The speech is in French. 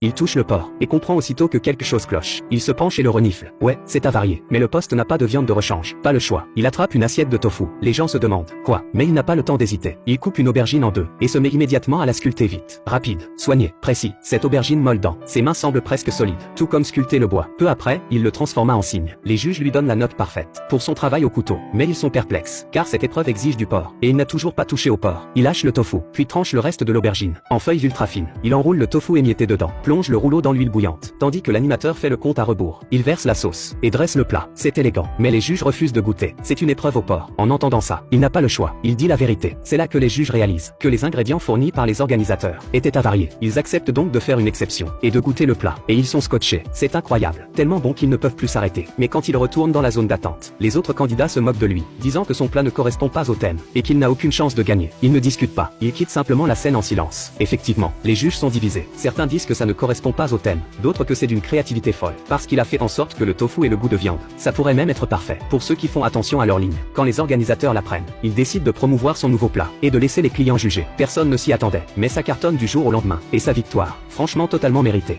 Il touche le porc, et comprend aussitôt que quelque chose cloche. Il se penche et le renifle. Ouais, c'est avarié. Mais le poste n'a pas de viande de rechange. Pas le choix. Il attrape une assiette de tofu. Les gens se demandent. Quoi? Mais il n'a pas le temps d'hésiter. Il coupe une aubergine en deux, et se met immédiatement à la sculpter vite. Rapide, soigné, précis. Cette aubergine moldant. Ses mains semblent presque solides. Tout comme sculpter le bois. Peu après, il le transforma en cygne. Les juges lui donnent la note parfaite. Pour son travail au couteau. Mais ils sont perplexes. Car cette épreuve exige du porc. Et il n'a toujours pas touché au porc. Il hache le tofu, puis tranche le reste de l'aubergine. En feuilles ultra fines. Il enroule le tofu émietté dedans. Plonge le rouleau dans l'huile bouillante. Tandis que l'animateur fait le compte à rebours. Il verse la sauce. Et dresse le plat. C'est élégant. Mais les juges refusent de goûter. C'est une épreuve au porc. En entendant ça, il n'a pas le choix. Il dit la vérité. C'est là que les juges réalisent que les ingrédients fournis par les organisateurs étaient avariés. Ils acceptent donc de faire une exception. Et de goûter le plat. Et ils sont scotchés. C'est incroyable. Tellement bon qu'ils ne peuvent plus s'arrêter. Mais quand il retourne dans la zone d'attente, les autres candidats se moquent de lui, disant que son plat ne correspond pas au thème. Et qu'il n'a aucune chance de gagner. Il ne discute pas. Il quitte simplement la scène en silence. Effectivement, les juges sont divisés. Certains disent que ça ne correspond pas au thème. D'autres que c'est d'une créativité folle. Parce qu'il a fait en sorte que le tofu ait le goût de viande. Ça pourrait même être parfait. Pour ceux qui font attention à leur ligne. Quand les organisateurs l'apprennent, ils décident de promouvoir son nouveau plat. Et de laisser les clients juger. Personne ne s'y attendait. Mais ça cartonne du jour au lendemain. Et sa victoire, franchement totalement méritée.